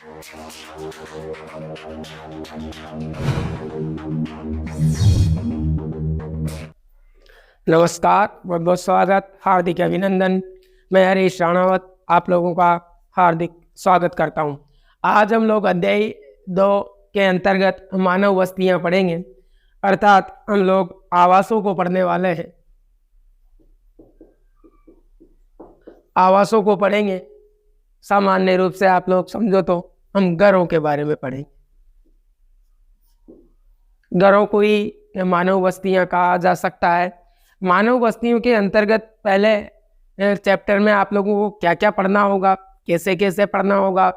नमस्कार, बहुत बहुत स्वागत, हार्दिक अभिनंदन। मैं हरीश राणावत आप लोगों का हार्दिक स्वागत करता हूं। आज हम लोग अध्याय 2 के अंतर्गत मानव बस्तियां पढ़ेंगे, अर्थात हम लोग आवासों को पढ़ने वाले हैं। आवासों को पढ़ेंगे। सामान्य रूप से आप लोग समझो तो हम घरों के बारे में पढ़ेंगे। घरों को ही मानव बस्तियां कहा जा सकता है। मानव बस्तियों के अंतर्गत पहले चैप्टर में आप लोगों को क्या क्या पढ़ना होगा, कैसे कैसे पढ़ना होगा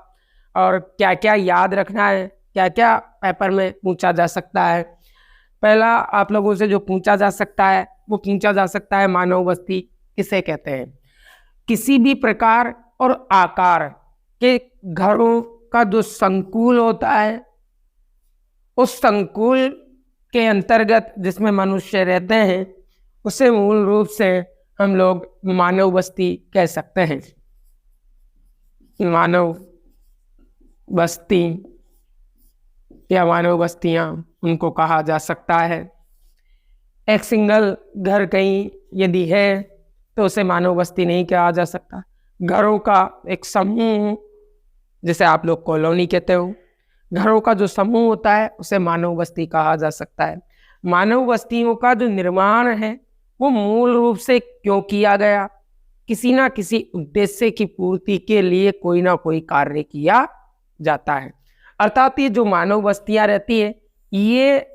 और क्या क्या याद रखना है, क्या क्या पेपर में पूछा जा सकता है। पहला आप लोगों से जो पूछा जा सकता है वो पूछा जा सकता है मानव बस्ती किसे कहते हैं। किसी भी प्रकार और आकार के घरों का जो संकुल होता है, उस संकुल के अंतर्गत जिसमें मनुष्य रहते हैं, उसे मूल रूप से हम लोग मानव बस्ती कह सकते हैं। मानव बस्ती या मानव बस्तियां उनको कहा जा सकता है। एक सिंगल घर कहीं यदि है तो उसे मानव बस्ती नहीं कहा जा सकता। घरों का एक समूह, जिसे आप लोग कॉलोनी कहते हो, घरों का जो समूह होता है उसे मानव बस्ती कहा जा सकता है। मानव बस्तियों का जो निर्माण है वो मूल रूप से क्यों किया गया, किसी ना किसी उद्देश्य की पूर्ति के लिए कोई ना कोई कार्य किया जाता है। अर्थात ये जो मानव बस्तियां रहती है, ये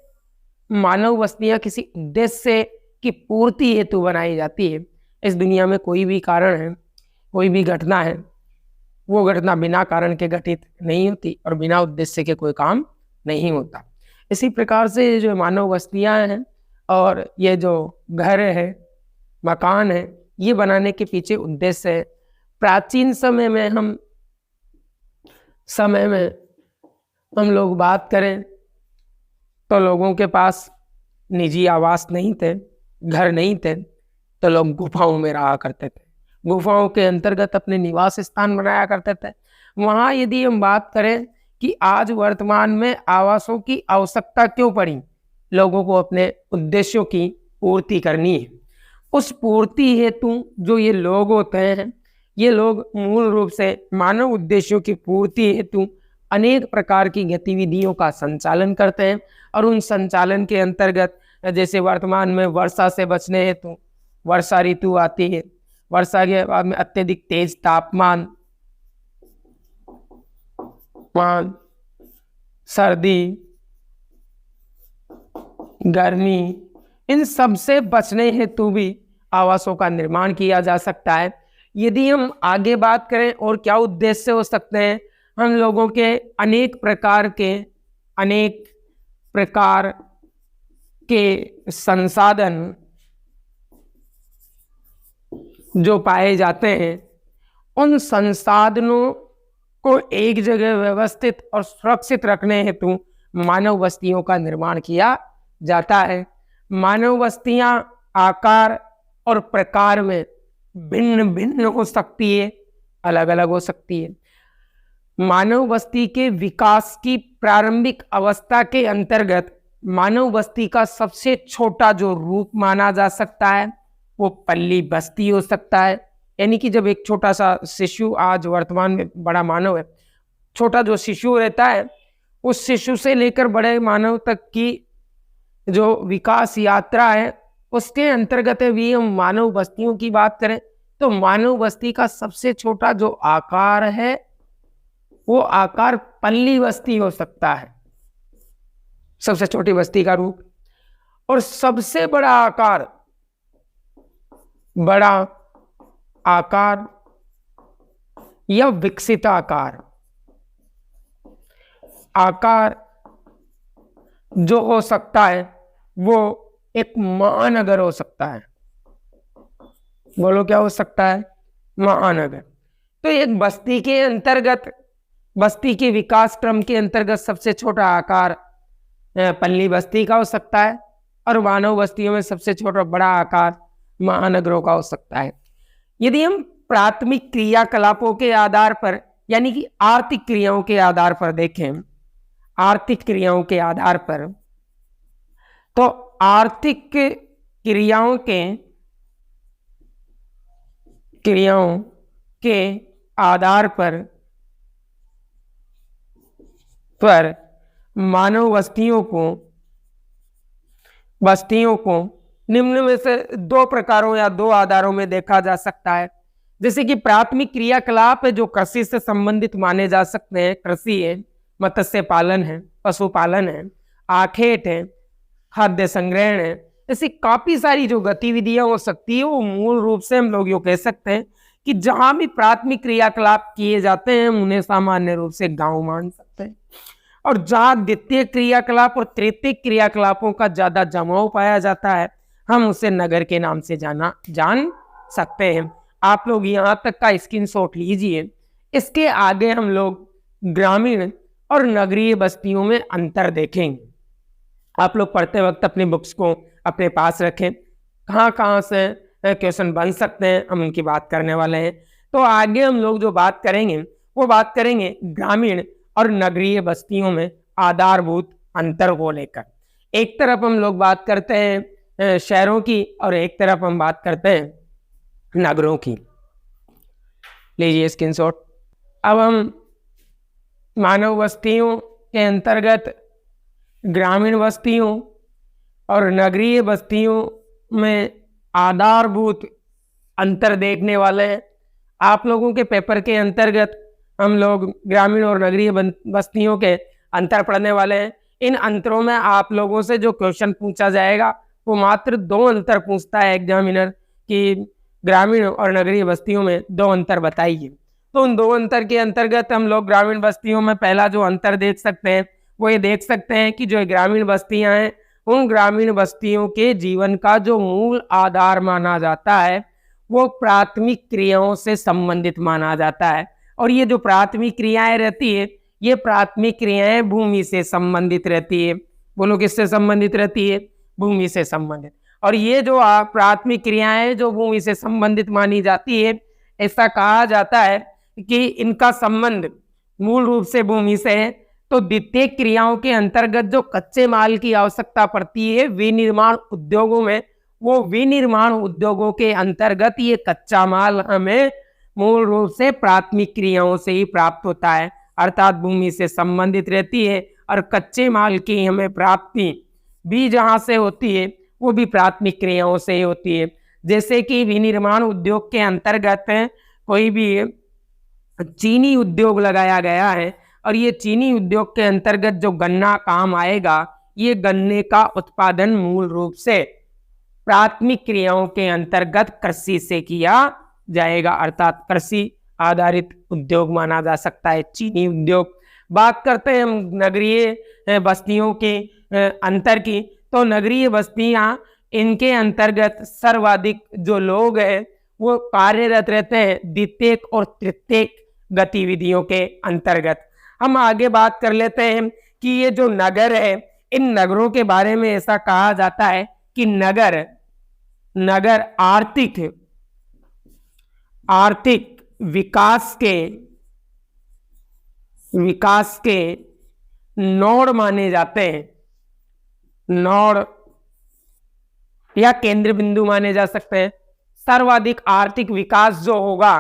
मानव बस्तियां किसी उद्देश्य की पूर्ति हेतु बनाई जाती है। इस दुनिया में कोई भी कारण है, कोई भी घटना है, वो घटना बिना कारण के घटित नहीं होती और बिना उद्देश्य के कोई काम नहीं होता। इसी प्रकार से ये जो मानव बस्तियां हैं और ये जो घर है, मकान है, ये बनाने के पीछे उद्देश्य है। प्राचीन समय में हम लोग बात करें तो लोगों के पास निजी आवास नहीं थे, घर नहीं थे, तो लोग गुफाओं में रहा करते थे। गुफाओं के अंतर्गत अपने निवास स्थान बनाया करते थे। वहाँ यदि हम बात करें कि आज वर्तमान में आवासों की आवश्यकता क्यों पड़ी, लोगों को अपने उद्देश्यों की पूर्ति करनी है। उस पूर्ति हेतु जो ये लोग होते हैं, ये लोग मूल रूप से मानव उद्देश्यों की पूर्ति हेतु अनेक प्रकार की गतिविधियों का संचालन करते हैं। और उन संचालन के अंतर्गत जैसे वर्तमान में वर्षा से बचने हेतु वर्षा ऋतु आती है। वर्षा के बाद में अत्यधिक तेज तापमान, सर्दी, गर्मी, इन सब से बचने हेतु भी आवासों का निर्माण किया जा सकता है। यदि हम आगे बात करें और क्या उद्देश्य हो सकते हैं, हम लोगों के अनेक प्रकार के संसाधन जो पाए जाते हैं, उन संसाधनों को एक जगह व्यवस्थित और सुरक्षित रखने हेतु मानव बस्तियों का निर्माण किया जाता है। मानव बस्तियां आकार और प्रकार में भिन्न भिन्न हो सकती है, अलग अलग हो सकती है। मानव बस्ती के विकास की प्रारंभिक अवस्था के अंतर्गत मानव बस्ती का सबसे छोटा जो रूप माना जा सकता है वो पल्ली बस्ती हो सकता है। यानी कि जब एक छोटा सा शिशु, आज वर्तमान में बड़ा मानव है, छोटा जो शिशु रहता है, उस शिशु से लेकर बड़े मानव तक की जो विकास यात्रा है, उसके अंतर्गत भी हम मानव बस्तियों की बात करें तो मानव बस्ती का सबसे छोटा जो आकार है वो आकार पल्ली बस्ती हो सकता है, सबसे छोटी बस्ती का रूप। और सबसे बड़ा आकार या विकसित आकार जो हो सकता है वो एक महानगर हो सकता है। बोलो क्या हो सकता है? महानगर। तो एक बस्ती के अंतर्गत, बस्ती के विकास क्रम के अंतर्गत सबसे छोटा आकार पल्ली बस्ती का हो सकता है और मानव बस्तियों में सबसे छोटा बड़ा आकार महानगरों का हो सकता है। यदि हम प्राथमिक क्रियाकलापों के आधार पर यानी कि आर्थिक क्रियाओं के आधार पर देखें, आर्थिक क्रियाओं के आधार पर, तो आर्थिक क्रियाओं के आधार पर मानव बस्तियों को निम्न में से दो प्रकारों या दो आधारों में देखा जा सकता है। जैसे कि प्राथमिक क्रियाकलाप है जो कृषि से संबंधित माने जा सकते हैं, कृषि है, मत्स्य पालन है, पशुपालन है, आखेट है, खाद्य संग्रहण है, ऐसी काफी सारी जो गतिविधियां हो सकती है वो मूल रूप से हम लोग ये कह सकते हैं कि जहां भी प्राथमिक क्रियाकलाप किए जाते हैं उन्हें सामान्य रूप से गांव मान सकते हैं, और जहां द्वितीय क्रियाकलाप और तृतीय क्रियाकलापों का ज्यादा जमाव पाया जाता है हम उसे नगर के नाम से जान सकते हैं। आप लोग यहाँ तक का स्क्रीनशॉट लीजिए। इसके आगे हम लोग ग्रामीण और नगरीय बस्तियों में अंतर देखेंगे। आप लोग पढ़ते वक्त अपनी बुक्स को अपने पास रखें, कहाँ कहाँ से क्वेश्चन बन सकते हैं हम उनकी बात करने वाले हैं। तो आगे हम लोग जो बात करेंगे वो बात करेंगे ग्रामीण और नगरीय बस्तियों में आधारभूत अंतर को लेकर। एक तरफ हम लोग बात करते हैं शहरों की और एक तरफ हम बात करते हैं नगरों की। लीजिए स्क्रीनशॉट। अब हम मानव बस्तियों के अंतर्गत ग्रामीण बस्तियों और नगरीय बस्तियों में आधारभूत अंतर देखने वाले हैं। आप लोगों के पेपर के अंतर्गत हम लोग ग्रामीण और नगरीय बस्तियों के अंतर पढ़ने वाले हैं। इन अंतरों में आप लोगों से जो क्वेश्चन पूछा जाएगा वो मात्र दो अंतर पूछता है एग्जामिनर कि ग्रामीण और नगरीय बस्तियों में दो अंतर बताइए। तो उन दो अंतर के अंतर्गत हम लोग ग्रामीण बस्तियों में पहला जो अंतर देख सकते हैं वो ये देख सकते हैं कि जो ग्रामीण बस्तियां हैं उन ग्रामीण बस्तियों के जीवन का जो मूल आधार माना जाता है वो प्राथमिक क्रियाओं से संबंधित माना जाता है। और ये जो प्राथमिक क्रियाएं रहती है ये प्राथमिक क्रियाएं भूमि से संबंधित रहती है। बोलो किससे संबंधित रहती है? भूमि से संबंधित। और ये जो प्राथमिक क्रियाएं जो भूमि से संबंधित मानी जाती है, ऐसा कहा जाता है कि इनका संबंध मूल रूप से भूमि से है। तो द्वितीय क्रियाओं के अंतर्गत जो कच्चे माल की आवश्यकता पड़ती है विनिर्माण उद्योगों में, वो विनिर्माण उद्योगों के अंतर्गत ये कच्चा माल हमें मूल रूप से प्राथमिक क्रियाओं से ही प्राप्त होता है, अर्थात भूमि से संबंधित रहती है। और कच्चे माल की हमें प्राप्ति भी जहां से होती है वो भी प्राथमिक क्रियाओं से ही होती है। जैसे कि विनिर्माण उद्योग के अंतर्गत कोई भी चीनी उद्योग लगाया गया है और ये चीनी उद्योग के अंतर्गत जो गन्ना काम आएगा, ये गन्ने का उत्पादन मूल रूप से प्राथमिक क्रियाओं के अंतर्गत कृषि से किया जाएगा, अर्थात कृषि आधारित उद्योग माना जा सकता है चीनी उद्योग। बात करते हैं हम नगरीय बस्तियों के अंतर की, तो नगरीय बस्तियां इनके अंतर्गत सर्वाधिक जो लोग हैं वो कार्यरत रहते हैं द्वितीय और तृतीय गतिविधियों के अंतर्गत। हम आगे बात कर लेते हैं कि ये जो नगर है इन नगरों के बारे में ऐसा कहा जाता है कि नगर आर्थिक विकास के नोड माने जाते हैं, नोड या केंद्र बिंदु माने जा सकते हैं। सर्वाधिक आर्थिक विकास जो होगा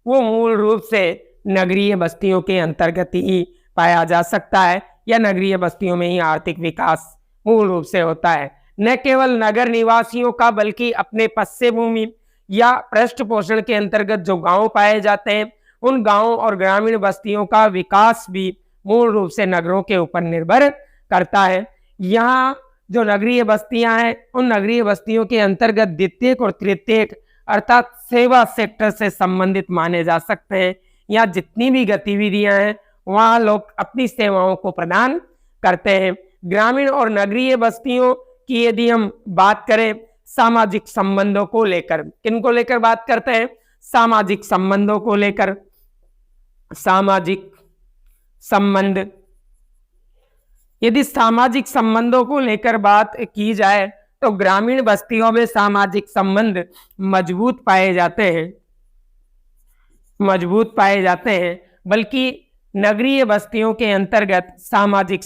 वो मूल रूप से नगरीय बस्तियों के अंतर्गत ही पाया जा सकता है, या नगरीय बस्तियों में ही आर्थिक विकास मूल रूप से होता है। न केवल नगर निवासियों का बल्कि अपने पश्य भूमि या पृष्ठ पोषण के अंतर्गत जो गांव पाए जाते हैं उन गांवों और ग्रामीण बस्तियों का विकास भी मूल रूप से नगरों के ऊपर निर्भर करता है। यहाँ जो नगरीय बस्तियां हैं उन नगरीय बस्तियों के अंतर्गत द्वितीय और तृतीय अर्थात सेवा सेक्टर से संबंधित माने जा सकते हैं। यहाँ जितनी भी गतिविधियां हैं वहाँ लोग अपनी सेवाओं को प्रदान करते हैं। ग्रामीण और नगरीय बस्तियों की यदि हम बात करें सामाजिक संबंधों को लेकर, किनको लेकर बात करते हैं? सामाजिक संबंधों को लेकर। सामाजिक संबंध, यदि सामाजिक संबंधों को लेकर बात की जाए तो ग्रामीण बस्तियों में सामाजिक संबंध मजबूत पाए जाते हैं, बल्कि नगरीय बस्तियों के अंतर्गत सामाजिक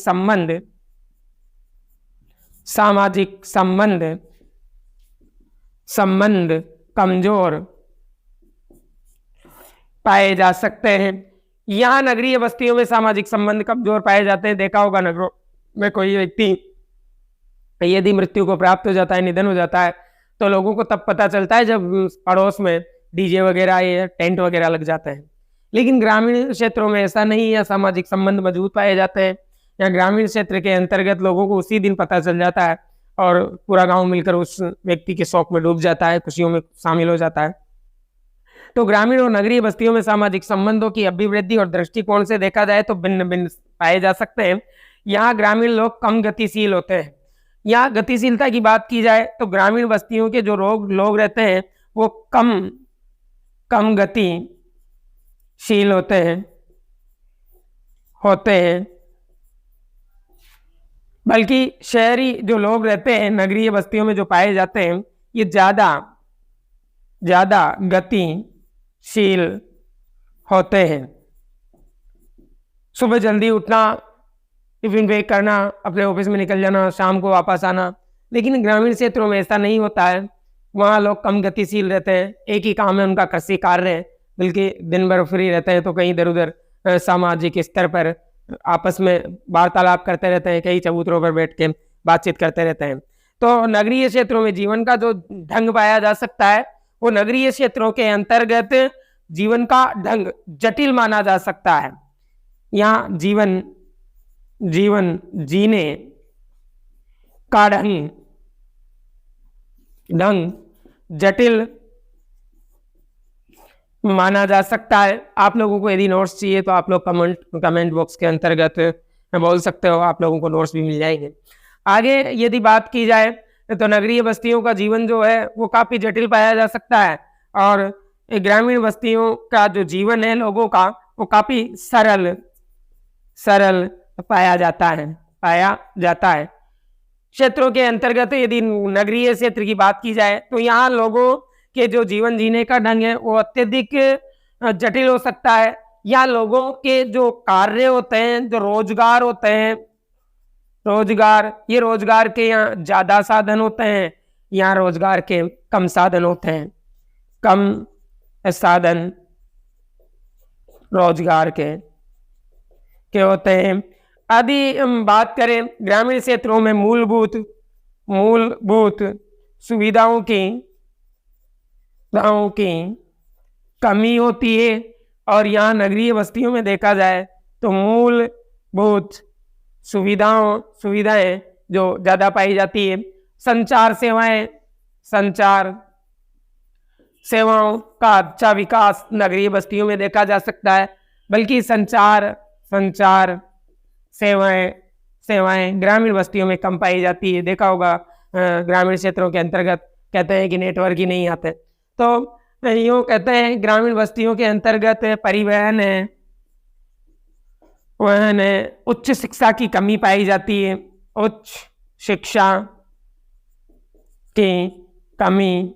संबंध कमजोर पाए जा सकते हैं। यहाँ नगरीय बस्तियों में सामाजिक संबंध कमजोर पाए जाते हैं। देखा होगा नगरों में कोई व्यक्ति यदि मृत्यु को प्राप्त हो जाता है, निधन हो जाता है, तो लोगों को तब पता चलता है जब पड़ोस में डीजे वगैरह या टेंट वगैरह लग जाते हैं। लेकिन ग्रामीण क्षेत्रों में ऐसा नहीं है, सामाजिक संबंध मजबूत पाए जाते हैं। या ग्रामीण क्षेत्र के अंतर्गत लोगों को उसी दिन पता चल जाता है और पूरा गांव मिलकर उस व्यक्ति के शोक में डूब जाता है, खुशियों में शामिल हो जाता है। तो ग्रामीण और नगरीय बस्तियों में सामाजिक संबंधों की अभिवृद्धि और दृष्टिकोण से देखा जाए तो भिन्न भिन्न पाए जा सकते हैं। यहाँ ग्रामीण लोग कम गतिशील होते हैं। यहाँ गतिशीलता की बात की जाए तो ग्रामीण बस्तियों के जो लोग रहते हैं वो कम गतिशील होते हैं, बल्कि शहरी जो लोग रहते हैं नगरीय बस्तियों में जो पाए जाते हैं ये ज्यादा गतिशील होते हैं। सुबह जल्दी उठना, टिफिन पैक करना, अपने ऑफिस में निकल जाना, शाम को वापस आना। लेकिन ग्रामीण क्षेत्रों में ऐसा नहीं होता है। वहाँ लोग कम गतिशील रहते हैं, एक ही काम है उनका, कृषि कार्य है, बल्कि दिन भर फ्री रहते हैं तो कहीं इधर उधर सामाजिक स्तर पर आपस में वार्तालाप करते रहते हैं, कई चबूतरों पर बैठ के बातचीत करते रहते हैं। तो नगरीय क्षेत्रों में जीवन का जो ढंग पाया जा सकता है वो नगरीय क्षेत्रों के अंतर्गत जीवन का ढंग जटिल माना जा सकता है। यहाँ जीवन जीने का ढंग जटिल माना जा सकता है। आप लोगों को यदि नोट्स चाहिए तो आप लोग कमेंट बॉक्स के अंतर्गत बोल सकते हो, आप लोगों को नोट्स भी मिल जाएंगे। आगे यदि बात की जाए तो नगरीय बस्तियों का जीवन जो है वो काफी जटिल पाया जा सकता है और ग्रामीण बस्तियों का जो जीवन है लोगों का वो काफी सरल पाया जाता है। क्षेत्रों के अंतर्गत यदि नगरीय क्षेत्र की बात की जाए तो यहाँ लोगों के जो जीवन जीने का ढंग है वो अत्यधिक जटिल हो सकता है। यहाँ लोगों के जो कार्य होते हैं, जो रोजगार होते हैं, रोजगार के यहाँ ज्यादा साधन होते हैं, यहाँ रोजगार के कम साधन होते हैं। कम साधन रोजगार के होते हैं। यदि हम बात करें ग्रामीण क्षेत्रों में मूलभूत सुविधाओं की कमी होती है और यहाँ नगरीय बस्तियों में देखा जाए तो मूलभूत सुविधाएं जो ज्यादा पाई जाती है। संचार सेवाओं का अच्छा विकास नगरीय बस्तियों में देखा जा सकता है, बल्कि संचार सेवाएं ग्रामीण बस्तियों में कम पाई जाती है। देखा होगा ग्रामीण क्षेत्रों के अंतर्गत कहते हैं कि नेटवर्क ही नहीं आते, तो यूँ कहते हैं ग्रामीण बस्तियों के अंतर्गत परिवहन है, उच्च शिक्षा की कमी पाई जाती है, उच्च शिक्षा की कमी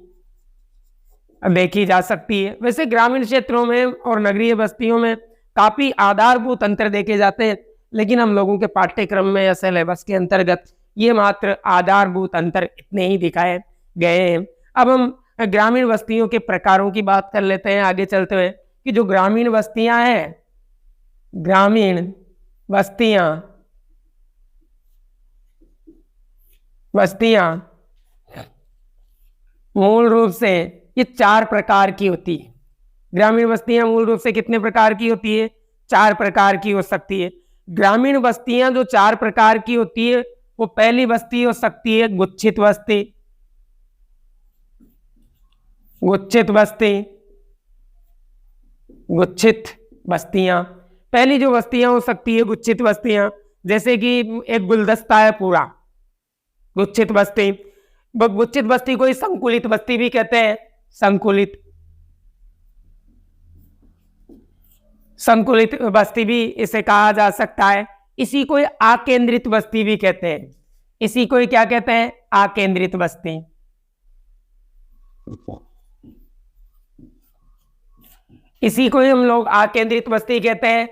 देखी जा सकती है। वैसे ग्रामीण क्षेत्रों में और नगरीय बस्तियों में काफी आधारभूत अंतर देखे जाते हैं, लेकिन हम लोगों के पाठ्यक्रम में या सिलेबस के अंतर्गत ये मात्र आधारभूत अंतर इतने ही दिखाए गए हैं। अब हम ग्रामीण बस्तियों के प्रकारों की बात कर लेते हैं आगे चलते हुए कि जो ग्रामीण बस्तियां हैं, ग्रामीण बस्तियां मूल रूप से ये 4 प्रकार की होती है। ग्रामीण बस्तियां मूल रूप से कितने प्रकार की होती है? 4 प्रकार की हो सकती है। ग्रामीण बस्तियां जो 4 प्रकार की होती है वो पहली बस्ती हो सकती है गुच्छित बस्तियां। पहली जो बस्तियां हो सकती है गुच्छित बस्तियां, जैसे कि एक गुलदस्ता है पूरा गुच्छित बस्ती। गुच्छित बस्ती को संकुलित बस्ती भी कहते हैं। संकुलित बस्ती भी इसे कहा जा सकता है। इसी को आकेंद्रित बस्ती भी कहते हैं। इसी को क्या कहते हैं? आकेंद्रित बस्ती। इसी को ही हम लोग आकेंद्रित बस्ती कहते हैं।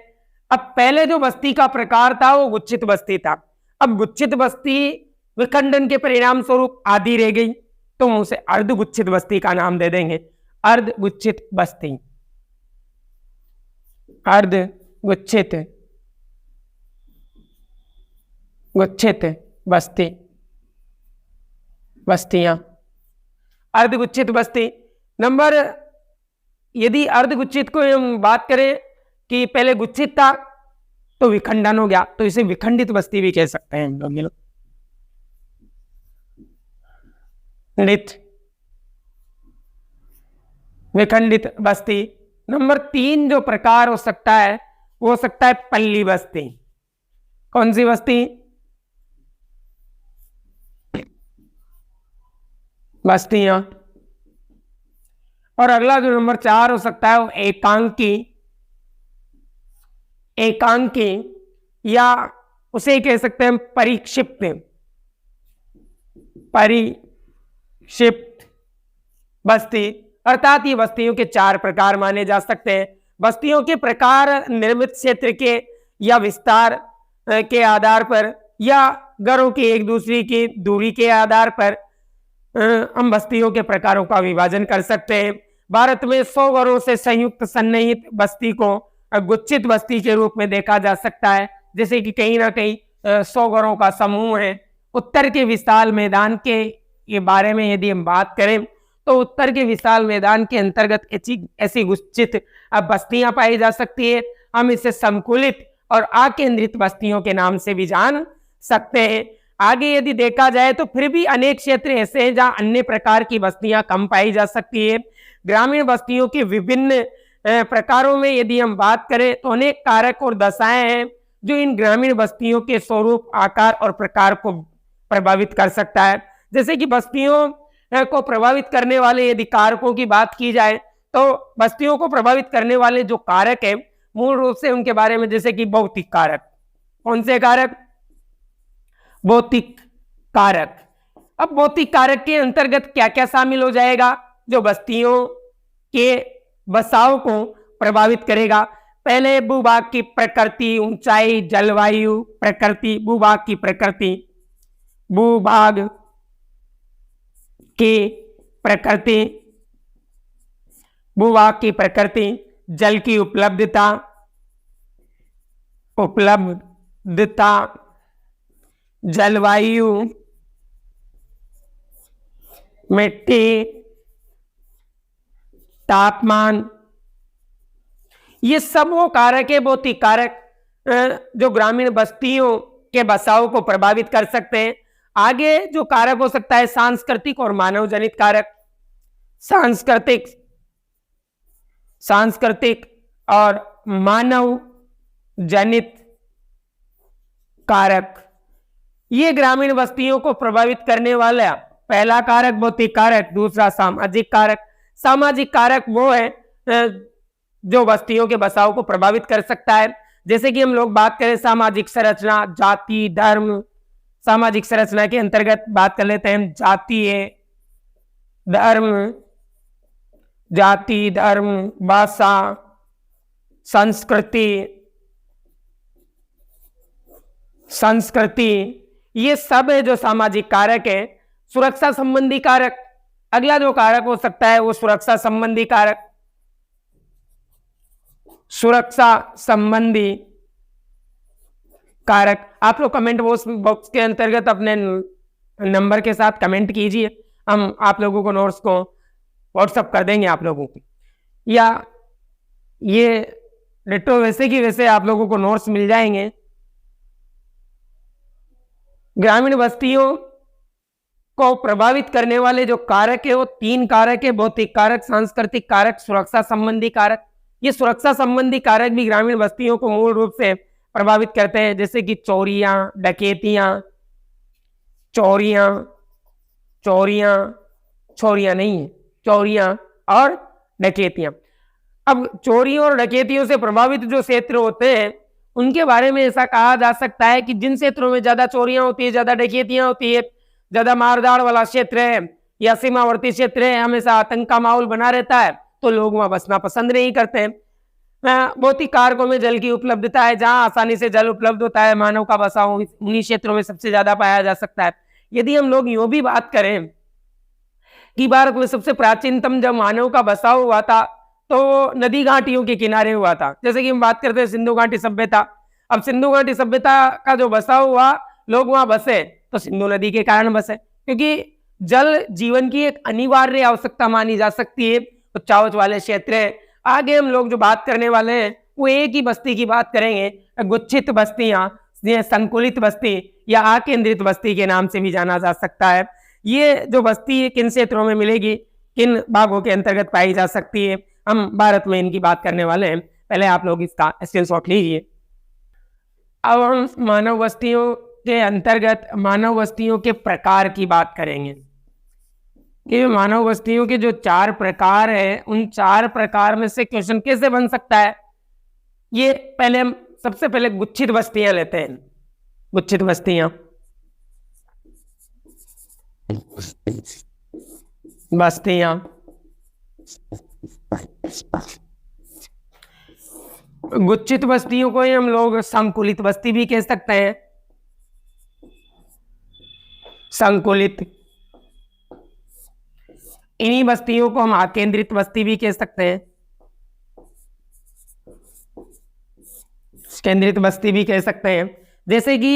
अब पहले जो बस्ती का प्रकार था वो गुच्छित बस्ती था। अब गुच्छित बस्ती विखंडन के परिणाम स्वरूप आधी रह गई, तो हम उसे अर्धगुच्छित बस्ती का नाम दे देंगे। अर्धगुच्छित बस्ती, अर्धगुच्छित गुच्छित बस्ती, बस्तियां, अर्धगुच्छित बस्ती। नंबर, यदि अर्धगुच्छित को हम बात करें कि पहले गुच्छित था तो विखंडन हो गया, तो इसे विखंडित बस्ती भी कह सकते हैं हम लोग। विखंडित बस्ती। नंबर 3 जो प्रकार हो सकता है वो हो सकता है पल्ली बस्ती। कौन सी बस्ती? बस्तियां। और अगला जो नंबर 4 हो सकता है वो एकांकी, एकांकी या उसे कह सकते हैं परिक्षिप्त, परिक्षिप्त बस्ती। अर्थात ये बस्तियों के 4 प्रकार माने जा सकते हैं। बस्तियों के प्रकार निर्मित क्षेत्र के या विस्तार के आधार पर या घरों की एक दूसरे की दूरी के आधार पर हम बस्तियों के प्रकारों का विभाजन कर सकते हैं। भारत में 100 घरों से संयुक्त सन्निहित बस्ती को गुच्छित बस्ती के रूप में देखा जा सकता है। जैसे कि कहीं ना कहीं 100 घरों का समूह है। उत्तर के विशाल मैदान के बारे में यदि हम बात करें तो उत्तर के विशाल मैदान के अंतर्गत ऐसी गुच्छित बस्तियां पाई जा सकती है। हम इसे संकुलित और आकेंद्रित बस्तियों के नाम से भी जान सकते हैं। आगे यदि देखा जाए तो फिर भी अनेक क्षेत्र ऐसे हैं जहां अन्य प्रकार की बस्तियां कम पाई जा सकती है। ग्रामीण बस्तियों के विभिन्न प्रकारों में यदि हम बात करें तो अनेक कारक और दशाएं हैं जो इन ग्रामीण बस्तियों के स्वरूप, आकार और प्रकार को प्रभावित कर सकता है। जैसे कि बस्तियों को प्रभावित करने वाले यदि कारकों की बात की जाए तो बस्तियों को प्रभावित करने वाले जो कारक है मूल रूप से उनके बारे में, जैसे कि भौतिक कारक। कौन से कारक? भौतिक कारक। अब भौतिक कारक के अंतर्गत क्या क्या शामिल हो जाएगा जो बस्तियों के बसाव को प्रभावित करेगा? पहले भूभाग की प्रकृति, ऊंचाई, जलवायु, प्रकृति, भूभाग की प्रकृति, भूभाग की प्रकृति, भूभाग की प्रकृति, जल की उपलब्धता, जलवायु, मिट्टी, तापमान, ये सब वो कारक है, भौतिक कारक, जो ग्रामीण बस्तियों के बसाव को प्रभावित कर सकते हैं। आगे जो कारक हो सकता है सांस्कृतिक और मानव जनित कारक। सांस्कृतिक और मानव जनित कारक, ये ग्रामीण बस्तियों को प्रभावित करने वाला पहला कारक भौतिक कारक। दूसरा सामाजिक कारक। सामाजिक कारक वो है जो बस्तियों के बसाव को प्रभावित कर सकता है। जैसे कि हम लोग बात करें सामाजिक संरचना, जाति, धर्म। सामाजिक संरचना के अंतर्गत बात कर लेते हैं जाति है, धर्म, जाति, धर्म, भाषा, संस्कृति, ये सब है जो सामाजिक कारक है। सुरक्षा संबंधी कारक, अगला जो कारक हो सकता है वो सुरक्षा संबंधी कारक। सुरक्षा संबंधी कारक, आप लोग कमेंट बॉक्स के अंतर्गत अपने नंबर के साथ कमेंट कीजिए, हम आप लोगों को नोट्स को व्हाट्सएप कर देंगे आप लोगों को, या ये डिटो वैसे की वैसे आप लोगों को नोट्स मिल जाएंगे। ग्रामीण बस्तियों को प्रभावित करने वाले जो कारक है वो 3 कारक है, भौतिक कारक, सांस्कृतिक कारक, सुरक्षा संबंधी कारक। ये सुरक्षा संबंधी कारक भी ग्रामीण बस्तियों को मूल रूप से प्रभावित करते हैं, जैसे कि चोरियां, डकैतियां, चोरियां और डकैतियां। अब चोरियों और डकैतियों से प्रभावित जो क्षेत्र होते हैं उनके बारे में ऐसा कहा जा सकता है कि जिन क्षेत्रों में ज्यादा चोरियां होती है, ज्यादा डकैतियां होती है, ज्यादा मारधाड़ वाला क्षेत्र है या सीमावर्ती क्षेत्र है, हमेशा आतंक का माहौल बना रहता है, तो लोग वहां बसना पसंद नहीं करते हैं। बहुत ही कारकों में जल की उपलब्धता है, जहां आसानी से जल उपलब्ध होता है मानव का बसाव उन्हीं क्षेत्रों में सबसे ज्यादा पाया जा सकता है। यदि हम लोग यूं भी बात करें कि भारत में सबसे प्राचीनतम जब मानव का बसाव हुआ था तो नदी घाटियों के किनारे हुआ था। जैसे कि हम बात करते हैं सिंधु घाटी सभ्यता, अब सिंधु घाटी सभ्यता का जो बसाव हुआ, लोग वहां बसे तो सिंधु नदी के कारण बसे, क्योंकि जल जीवन की एक अनिवार्य आवश्यकता मानी जा सकती है। उच्चावच वाले क्षेत्र है। आगे हम लोग जो बात करने वाले हैं वो एक ही बस्ती की बात करेंगे, गुच्छित बस्तियां, संकुलित बस्ती या आकेंद्रित बस्ती के नाम से भी जाना जा सकता है। ये जो बस्ती किन क्षेत्रों में मिलेगी, किन भागों के अंतर्गत पाई जा सकती है, हम भारत में इनकी बात करने वाले हैं। पहले आप लोग इसका स्क्रीनशॉट लीजिए। अब हम मानव बस्तियों के अंतर्गत मानव बस्तियों के प्रकार की बात करेंगे कि मानव बस्तियों के जो 4 प्रकार है, उन 4 प्रकार में से क्वेश्चन कैसे बन सकता है। ये पहले हम सबसे पहले गुच्छित बस्तियां लेते हैं। गुच्छित बस्तियां, गुच्छित बस्तियों को ही हम लोग संकुलित बस्ती भी कह सकते हैं। संकुलित, इन्हीं बस्तियों को हम आकेंद्रित बस्ती भी कह सकते हैं, केंद्रित बस्ती भी कह सकते हैं। जैसे कि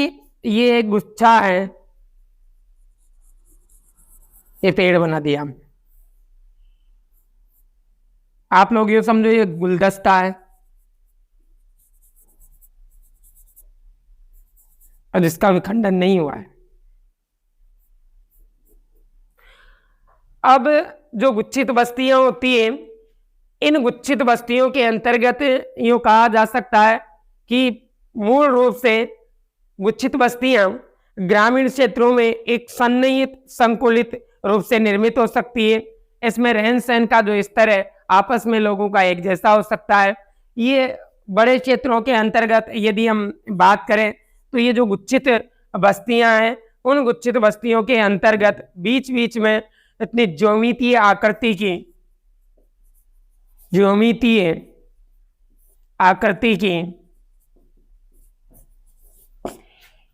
ये एक गुच्छा है, ये पेड़ बना दिया, आप लोग ये समझो ये गुलदस्ता है और जिसका विखंडन नहीं हुआ है। अब जो गुच्छित बस्तियां होती हैं, इन गुच्छित बस्तियों के अंतर्गत यूं कहा जा सकता है कि मूल रूप से गुच्छित बस्तियां ग्रामीण क्षेत्रों में एक सन्निहित संकुलित रूप से निर्मित हो सकती है। इसमें रहन सहन का जो स्तर है आपस में लोगों का एक जैसा हो सकता है। ये बड़े क्षेत्रों के अंतर्गत यदि हम बात करें तो ये जो गुच्छित बस्तियां हैं, उन गुच्छित बस्तियों के अंतर्गत बीच बीच में इतनी ज्योमितीय आकृति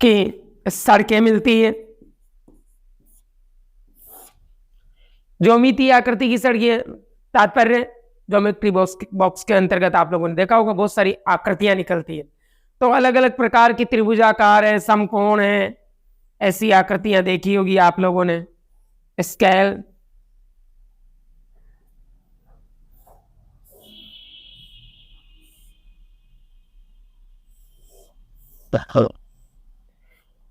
की सड़कें मिलती है। ज्योमितीय आकृति की सड़कें तात्पर्य ज्योमेट्री बॉक्स के अंतर्गत आप लोगों ने देखा होगा बहुत सारी आकृतियां निकलती है। तो अलग अलग प्रकार की त्रिभुजाकार है, समकोण है, ऐसी आकृतियां देखी होगी आप लोगों ने। स्केल,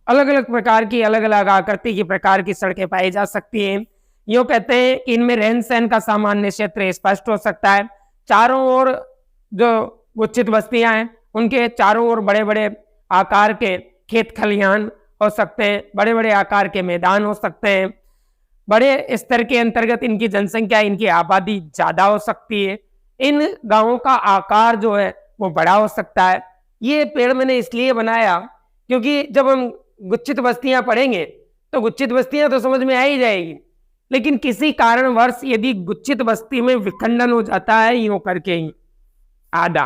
अलग अलग प्रकार की अलग अलग आकृति की प्रकार की सड़कें पाई जा सकती हैं। यूं कहते हैं कि इनमें रहन सहन का सामान्य क्षेत्र स्पष्ट हो सकता है। चारों ओर जो गुच्छित बस्तियां हैं उनके चारों ओर बड़े बड़े आकार के खेत खलिहान हो सकते हैं, बड़े बड़े आकार के मैदान हो सकते हैं। बड़े स्तर के अंतर्गत इनकी जनसंख्या, इनकी आबादी ज्यादा हो सकती है। इन गांवों का आकार जो है वो बड़ा हो सकता है। ये पेड़ मैंने इसलिए बनाया क्योंकि जब हम गुच्छित बस्तियां पढ़ेंगे तो गुच्छित बस्तियां तो समझ में आ ही जाएगी, लेकिन किसी कारणवश यदि गुच्छित बस्ती में विखंडन हो जाता है यूं करके ही आधा,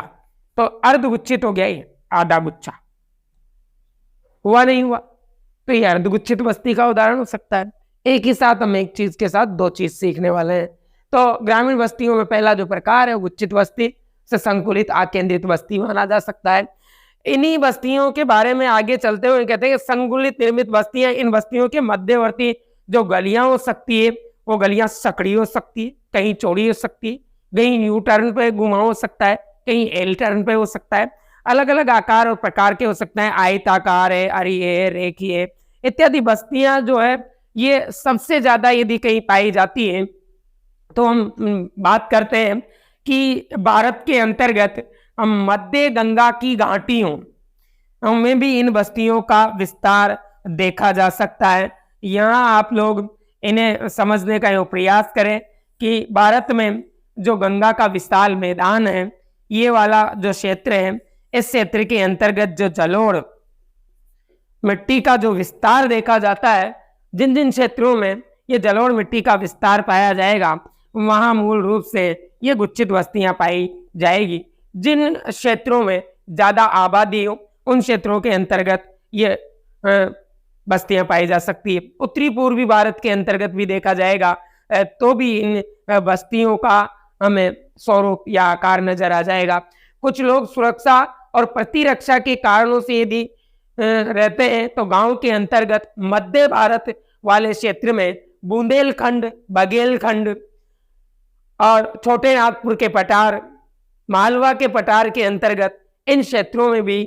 तो अर्धगुच्छित हो गया ही आधा गुच्छा, हुआ नहीं हुआ, तो ये अर्धगुच्छित बस्ती का उदाहरण हो सकता है। एक ही साथ हम एक चीज के साथ 2 चीज सीखने वाले हैं। तो ग्रामीण बस्तियों में पहला जो प्रकार है गुच्छित बस्ती से संकुलित आकेंद्रित बस्ती माना जा सकता है। इन्हीं बस्तियों के बारे में आगे चलते हुए कहते हैं कि संकुलित निर्मित बस्तियां, इन बस्तियों के मध्यवर्ती जो गलियां हो सकती है वो गलियां सकड़ी हो सकती है, कहीं चौड़ी हो सकती है, कहीं यू टर्न पे घुमाव हो सकता है, कहीं एल टर्न पे हो सकता है। अलग अलग आकार और प्रकार के हो सकते हैं, आयताकार है, अरीय है, रेखीय है इत्यादि बस्तियां जो है ये सबसे ज्यादा यदि कहीं पाई जाती है तो हम बात करते हैं कि भारत के अंतर्गत मध्य गंगा की घाटियों में भी इन बस्तियों का विस्तार देखा जा सकता है। यहाँ आप लोग इन्हें समझने का प्रयास करें कि भारत में जो गंगा का विशाल मैदान है, ये वाला जो क्षेत्र है, इस क्षेत्र के अंतर्गत जो जलोढ़ मिट्टी का जो विस्तार देखा जाता है, जिन जिन क्षेत्रों में ये जलोढ़ मिट्टी का विस्तार पाया जाएगा वहां मूल रूप से ये गुच्छित बस्तियां पाई जाएगी। जिन क्षेत्रों में ज्यादा आबादी हो उन क्षेत्रों के अंतर्गत ये बस्तियां पाई जा सकती है। उत्तरी पूर्वी भारत के अंतर्गत भी देखा जाएगा तो भी इन बस्तियों का हमें स्वरूप या आकार नजर आ जाएगा। कुछ लोग सुरक्षा और प्रतिरक्षा के कारणों से यदि रहते हैं तो गांव के अंतर्गत मध्य भारत वाले क्षेत्र में बुंदेलखंड, बघेलखंड और छोटे नागपुर के पठार, मालवा के पठार के अंतर्गत इन क्षेत्रों में भी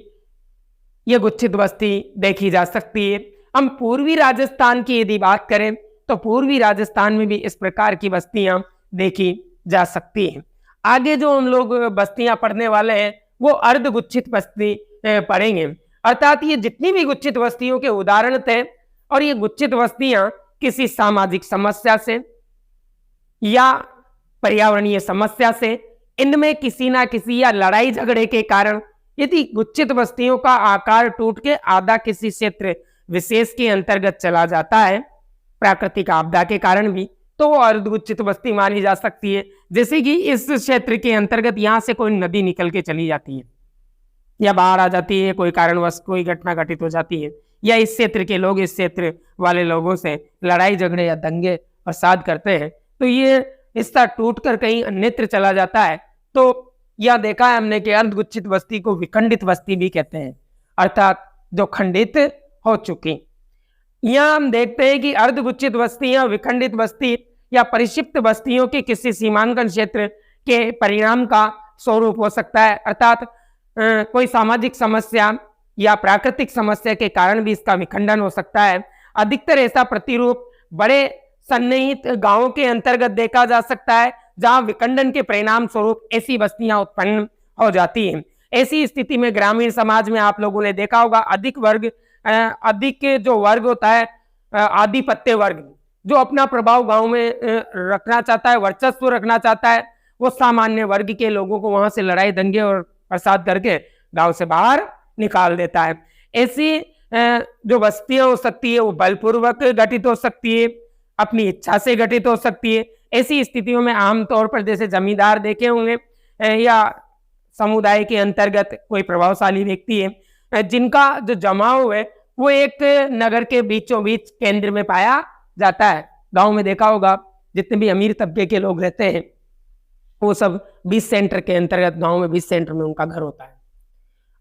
यह गुच्छित बस्ती देखी जा सकती है। हम पूर्वी राजस्थान की यदि बात करें तो पूर्वी राजस्थान में भी इस प्रकार की बस्तियां देखी जा सकती हैं। आगे जो हम लोग बस्तियां पढ़ने वाले हैं वो अर्ध गुच्छित बस्ती पढ़ेंगे, अर्थात ये जितनी भी गुच्छित बस्तियों के उदाहरण थे और ये गुच्छित बस्तियां किसी सामाजिक समस्या से या पर्यावरणीय समस्या से, इनमें किसी ना किसी या लड़ाई झगड़े के कारण यदि गुच्छित बस्तियों का आकार टूट के आधा किसी क्षेत्र विशेष के अंतर्गत चला जाता है प्राकृतिक आपदा के कारण भी, तो वो अर्धगुच्छित बस्ती मानी जा सकती है। जैसे कि इस क्षेत्र के अंतर्गत यहाँ से कोई नदी निकल के चली जाती है या बाहर आ जाती है, कोई कारणवश कोई घटना घटित हो जाती है, या इस क्षेत्र के लोग इस क्षेत्र वाले लोगों से लड़ाई झगड़े या दंगे फसाद करते हैं, तो ये हिस्सा टूट कर कहीं अन्यत्र चला जाता है, तो यह देखा है हमने कि अर्धगुच्छित बस्ती को विखंडित बस्ती भी कहते हैं, अर्थात जो खंडित हो चुकी। यहाँ हम देखते हैं कि अर्धगुच्छित बस्तियां विखंडित बस्ती या परिक्षिप्त बस्तियों के किसी सीमांकन क्षेत्र के परिणाम का स्वरूप हो सकता है, अर्थात कोई सामाजिक समस्या या प्राकृतिक समस्या के कारण भी इसका विखंडन हो सकता है। अधिकतर ऐसा प्रतिरूप बड़े सन्निहित गांवों के अंतर्गत देखा जा सकता है जहां विखंडन के परिणाम स्वरूप ऐसी बस्तियां उत्पन्न हो जाती हैं। ऐसी स्थिति में ग्रामीण समाज में आप लोगों ने देखा होगा अधिक जो वर्ग होता है, आधिपत्य वर्ग, जो अपना प्रभाव गांव में रखना चाहता है, वर्चस्व रखना चाहता है, वो सामान्य वर्ग के लोगों को वहां से लड़ाई दंगे और फसाद करके गांव से बाहर निकाल देता है। ऐसी जो बस्तियां हो सकती है वो बलपूर्वक गठित हो सकती है, अपनी इच्छा से गठित हो सकती है। ऐसी स्थितियों में आमतौर पर जैसे जमींदार देखे होंगे या समुदाय के अंतर्गत कोई प्रभावशाली व्यक्ति है जिनका जो जमाव है वो एक नगर के बीचों बीच केंद्र में पाया जाता है। गांव में देखा होगा जितने भी अमीर तबके के लोग रहते हैं वो सब 20 सेंटर के अंतर्गत, गांव में 20 सेंटर में उनका घर होता है।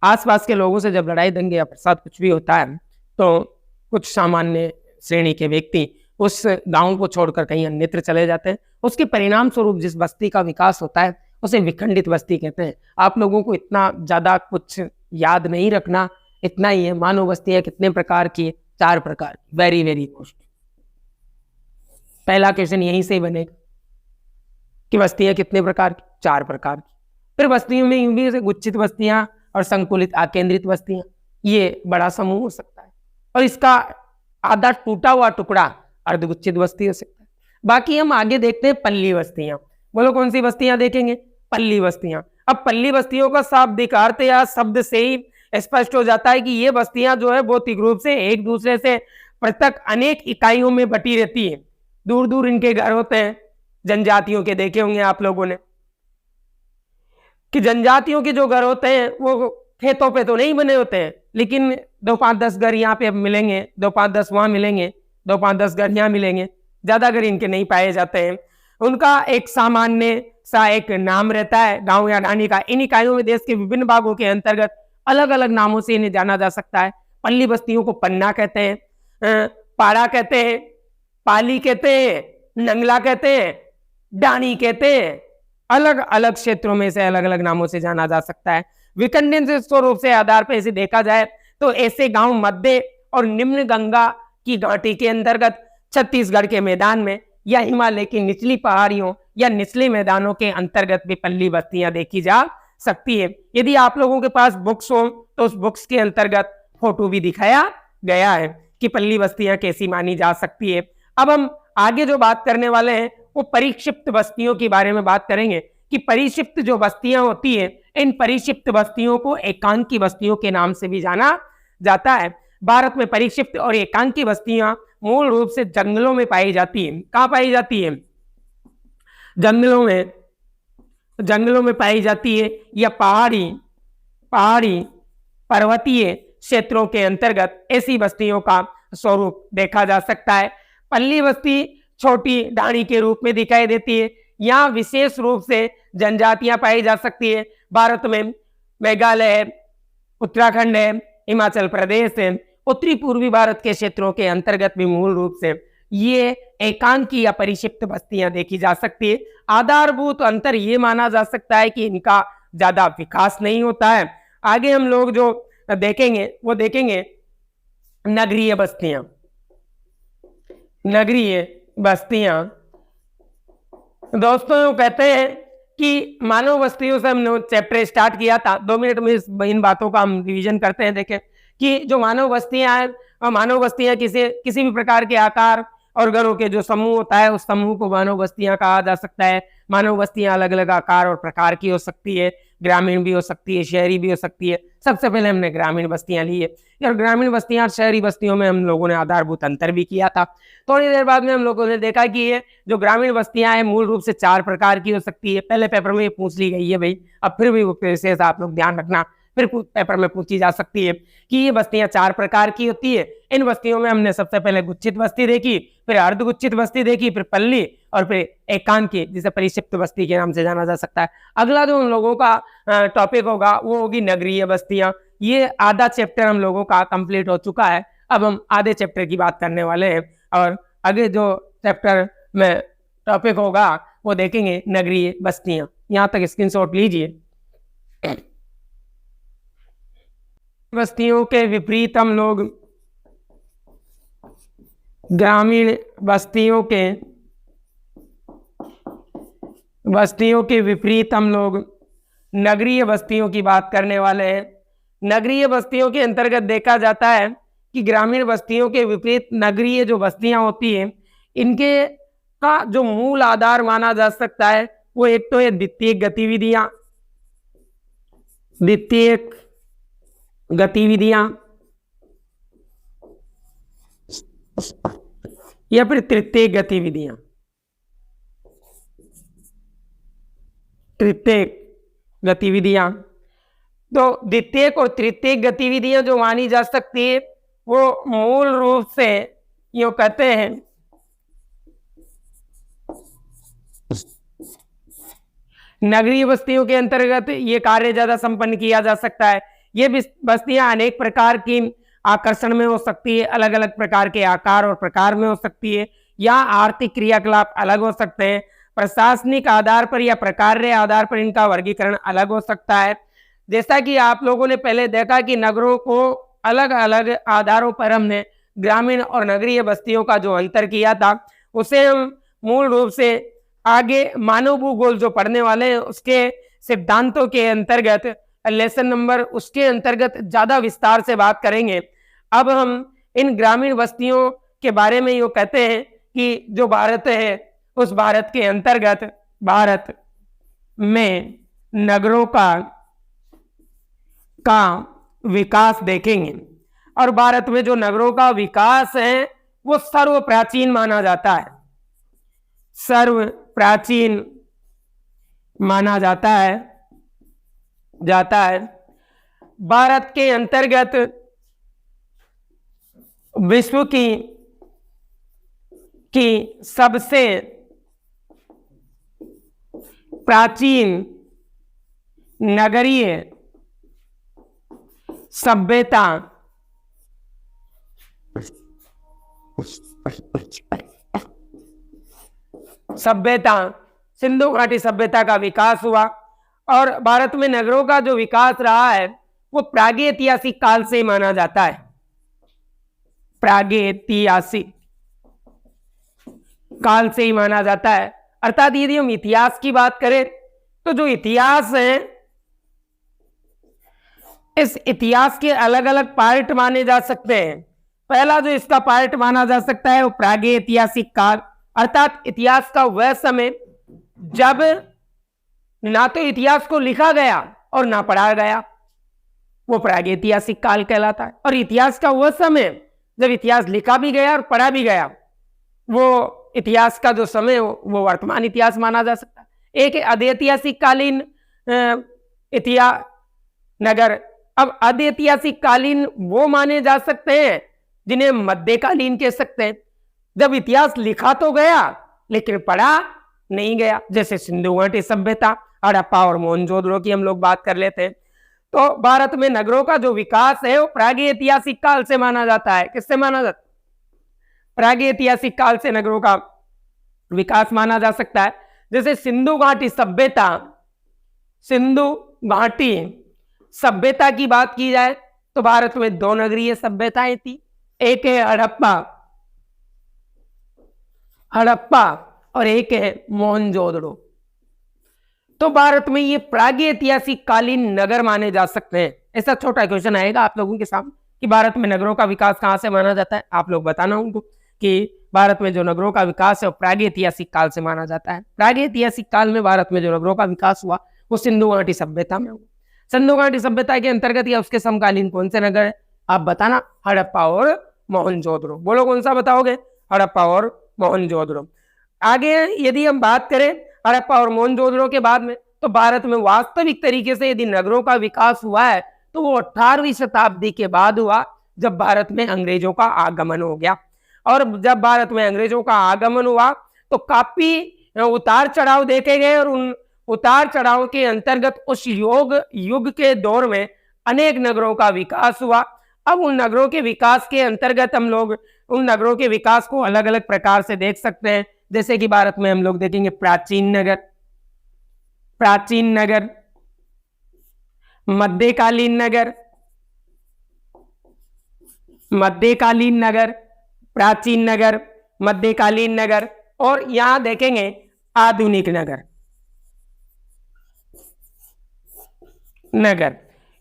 आसपास के लोगों से जब लड़ाई दंगे या प्रसाद कुछ भी होता है तो कुछ सामान्य श्रेणी के व्यक्ति उस गांव को छोड़कर कहीं अन्यत्र चले जाते हैं। उसके परिणाम स्वरूप जिस बस्ती का विकास होता है उसे विखंडित बस्ती कहते हैं। आप लोगों को इतना ज्यादा कुछ याद नहीं रखना, इतना ही है। मानव बस्तियां कितने प्रकार की? 4 प्रकार की। Very very most. पहला क्वेश्चन यहीं से ही बनेगा कि बस्तियां कितने प्रकार की? 4 प्रकार की। फिर बस्तियों में यूं भी गुच्छित बस्तियां और संकुलित आकेंद्रित बस्तियां, ये बड़ा समूह हो सकता है और इसका आधा टूटा हुआ टुकड़ा अर्धगुच्छित बस्ती हो सकता है। बाकी हम आगे देखते हैं पल्ली बस्तियां। बोलो कौन सी बस्तियां देखेंगे? पल्ली बस्तियां। अब पल्ली बस्तियों का शाब्दिक अर्थ या शब्द से ही स्पष्ट हो जाता है कि ये बस्तियां जो है भौतिक रूप से एक दूसरे से पृथक अनेक इकाइयों में बटी रहती है। दूर दूर इनके घर होते हैं। जनजातियों के देखे होंगे आप लोगों ने कि जनजातियों के जो घर होते हैं वो खेतों पे तो नहीं बने होते हैं, लेकिन 2-5-10 घर यहाँ पे मिलेंगे, 2-5-10 वहां मिलेंगे, 2-5-10 घर यहाँ मिलेंगे, ज्यादा घर इनके नहीं पाए जाते हैं। उनका एक सामान्य सा एक नाम रहता है गांव या ढाणी का। इन इकाइयों में देश के विभिन्न भागों के अंतर्गत अलग अलग नामों से इन्हें जाना जा सकता है। पल्ली बस्तियों को पन्ना कहते हैं, पाड़ा कहते हैं, पाली कहते हैं, नंगला कहते हैं, डाणी कहते हैं। अलग अलग क्षेत्रों में से अलग अलग नामों से जाना जा सकता है। विखंडन से स्वरूप से आधार पर इसे देखा जाए तो ऐसे गांव मध्य और निम्न गंगा की घाटी के अंतर्गत छत्तीसगढ़ के मैदान में या हिमालय की निचली पहाड़ियों या निचले मैदानों के अंतर्गत भी पल्ली बस्तियां देखी जा सकती है। यदि आप लोगों के पास बुक्स हो तो उस बुक्स के अंतर्गत फोटो भी दिखाया गया है कि पल्ली बस्तियां कैसी मानी जा सकती है। अब हम आगे जो बात करने वाले हैं वो परिक्षिप्त बस्तियों के बारे में बात करेंगे कि परिक्षिप्त जो बस्तियां होती है, इन परिक्षिप्त बस्तियों को एकांकी बस्तियों के नाम से भी जाना जाता है। भारत में परिक्षिप्त और एकांकी बस्तियां मूल रूप से जंगलों में पाई जाती हैं। कहाँ पाई जाती है? जंगलों में। जंगलों में पाई जाती है या पहाड़ी पर्वतीय क्षेत्रों के अंतर्गत ऐसी बस्तियों का स्वरूप देखा जा सकता है। पल्ली बस्ती छोटी ढाणी के रूप में दिखाई देती है। यहाँ विशेष रूप से जनजातियां पाई जा सकती है। भारत में मेघालय है, उत्तराखंड है, हिमाचल प्रदेश है, उत्तरी पूर्वी भारत के क्षेत्रों के अंतर्गत भी मूल रूप से ये एकांकी या परिक्षिप्त बस्तियां देखी जा सकती है। आधारभूत अंतर ये माना जा सकता है कि इनका ज्यादा विकास नहीं होता है। आगे हम लोग जो देखेंगे वो देखेंगे नगरीय बस्तियां। नगरीय बस्तियां दोस्तों कहते हैं कि मानव बस्तियों से हमने चैप्टर स्टार्ट किया था। 2 मिनट में इन बातों का हम रिवीजन करते हैं। देखें कि जो मानव बस्तियां हैं, मानव बस्तियां किसी भी प्रकार के आकार और घरों के जो समूह होता है उस समूह को मानव बस्तियां कहा जा सकता है। मानव बस्तियां अलग अलग आकार और प्रकार की हो सकती है, ग्रामीण भी हो सकती है, शहरी भी हो सकती है। सबसे पहले हमने ग्रामीण बस्तियां ली है और ग्रामीण बस्तियां और शहरी बस्तियों में हम लोगों ने आधारभूत अंतर भी किया था। थोड़ी देर बाद में हम लोगों ने देखा कि ये जो ग्रामीण बस्तियां हैं मूल रूप से 4 प्रकार की हो सकती है। पहले पेपर में ये पूछ ली गई है भाई, अब फिर भी विशेष आप लोग ध्यान रखना, फिर पेपर में पूछी जा सकती है कि ये बस्तियां 4 प्रकार की होती है। इन बस्तियों में हमने सबसे पहले गुच्छित बस्ती देखी, फिर अर्धगुच्छित बस्ती देखी, फिर पल्ली और फिर एकांकी जिसे परिक्षिप्त बस्ती के नाम से जाना जा सकता है। अगला जो हम लोगों का टॉपिक होगा वो होगी नगरीय बस्तियां। ये आधा चैप्टर हम लोगों का कंप्लीट हो चुका है। अब हम आधे चैप्टर की बात करने वाले हैं और आगे जो चैप्टर में टॉपिक होगा वो देखेंगे नगरीय बस्तियां। यहाँ तक स्क्रीनशॉट लीजिए। बस्तियों के विपरीत हम लोग ग्रामीण बस्तियों के विपरीत हम लोग नगरीय बस्तियों की बात करने वाले हैं। नगरीय बस्तियों के अंतर्गत देखा जाता है कि ग्रामीण बस्तियों के विपरीत नगरीय जो बस्तियां होती हैं इनके का जो मूल आधार माना जा सकता है वो एक तो है द्वितीयक गतिविधियां या फिर तृतीयक गतिविधियां। तो द्वितीयक और तृतीयक गतिविधियां जो मानी जा सकती है वो मूल रूप से यूं कहते हैं नगरीय बस्तियों के अंतर्गत ये कार्य ज्यादा संपन्न किया जा सकता है। ये बस्तियां अनेक प्रकार की आकर्षण में हो सकती है, अलग अलग प्रकार के आकार और प्रकार में हो सकती है, या आर्थिक क्रियाकलाप अलग हो सकते हैं। प्रशासनिक आधार पर या प्रकार्य आधार पर इनका वर्गीकरण अलग हो सकता है। जैसा कि आप लोगों ने पहले देखा कि नगरों को अलग अलग आधारों पर हमने ग्रामीण और नगरीय बस्तियों का जो अंतर किया था उसे हम मूल रूप से आगे मानव भूगोल जो पढ़ने वाले हैं उसके सिद्धांतों के अंतर्गत लेसन नंबर उसके अंतर्गत ज्यादा विस्तार से बात करेंगे। अब हम इन ग्रामीण बस्तियों के बारे में यो कहते हैं कि जो भारत है उस भारत के अंतर्गत भारत में नगरों का विकास देखेंगे और भारत में जो नगरों का विकास है वो सर्व प्राचीन माना जाता है। सर्व प्राचीन माना जाता है। भारत के अंतर्गत विश्व की सबसे प्राचीन नगरीय सभ्यता सिंधु घाटी सभ्यता का विकास हुआ और भारत में नगरों का जो विकास रहा है वो प्रागैतिहासिक काल से माना जाता है। प्रागैतिहासिक काल से ही माना जाता है। अर्थात यदि हम इतिहास की बात करें तो जो इतिहास है इस इतिहास के अलग अलग पार्ट माने जा सकते हैं। पहला जो इसका पार्ट माना जा सकता है वो प्रागैतिहासिक काल, अर्थात इतिहास का वह समय जब ना तो इतिहास को लिखा गया और ना पढ़ा गया, वो प्रागैतिहासिक काल कहलाता है। और इतिहास का वह समय जब इतिहास लिखा भी गया और पढ़ा भी गया, वो इतिहास का जो समय वो वर्तमान इतिहास माना जा सकता है। एक अधैतिहासिक कालीन इतिहास नगर। अब अधैतिहासिक कालीन वो माने जा सकते हैं जिन्हें मध्यकालीन कह सकते हैं, जब इतिहास लिखा तो गया लेकिन पढ़ा नहीं गया। जैसे सिंधु घाटी सभ्यता, हड़प्पा और मोहनजोदड़ो की हम लोग बात कर लेते हैं। तो भारत में नगरों का जो विकास है वो प्रागैतिहासिक काल से माना जाता है। किससे माना जाता है? प्रागैतिहासिक काल से नगरों का विकास माना जा सकता है। जैसे सिंधु घाटी सभ्यता, सिंधु घाटी सभ्यता की बात की जाए तो भारत में दो नगरीय सभ्यताएं थी, एक है हड़प्पा और एक है मोहनजोदड़ो। तो भारत में ये प्रागैतिहासिक कालीन नगर माने जा सकते हैं। ऐसा छोटा क्वेश्चन आएगा आप लोगों के सामने कि भारत में नगरों का विकास कहां से माना जाता है। आप लोग बताना उनको कि भारत में जो नगरों का विकास है वो प्रागैतिहासिक काल से माना जाता है। प्रागैतिहासिक काल में भारत में जो नगरों का विकास हुआ वो सिंधु घाटी सभ्यता में हुआ। सिंधु घाटी सभ्यता के अंतर्गत या उसके समकालीन कौन से नगर है? आप बताना, हड़प्पा और मोहनजोदड़ो। बोलो कौन सा बताओगे? हड़प्पा और मोहनजोदड़ो। आगे यदि हम बात करें हड़प्पा और मोहनजोदड़ो के बाद में, तो भारत में वास्तविक तरीके से यदि नगरों का विकास हुआ है तो वो 18वीं शताब्दी के बाद हुआ, जब भारत में अंग्रेजों का आगमन हो गया। और जब भारत में अंग्रेजों का आगमन हुआ तो काफी उतार चढ़ाव देखे गए और उन उतार चढ़ाव के अंतर्गत उस युग के दौर में अनेक नगरों का विकास हुआ। अब उन नगरों के विकास के अंतर्गत हम लोग उन नगरों के विकास को अलग अलग प्रकार से देख सकते हैं। जैसे कि भारत में हम लोग देखेंगे प्राचीन नगर, मध्यकालीन नगर, प्राचीन नगर, मध्यकालीन नगर, और यहां देखेंगे आधुनिक नगर।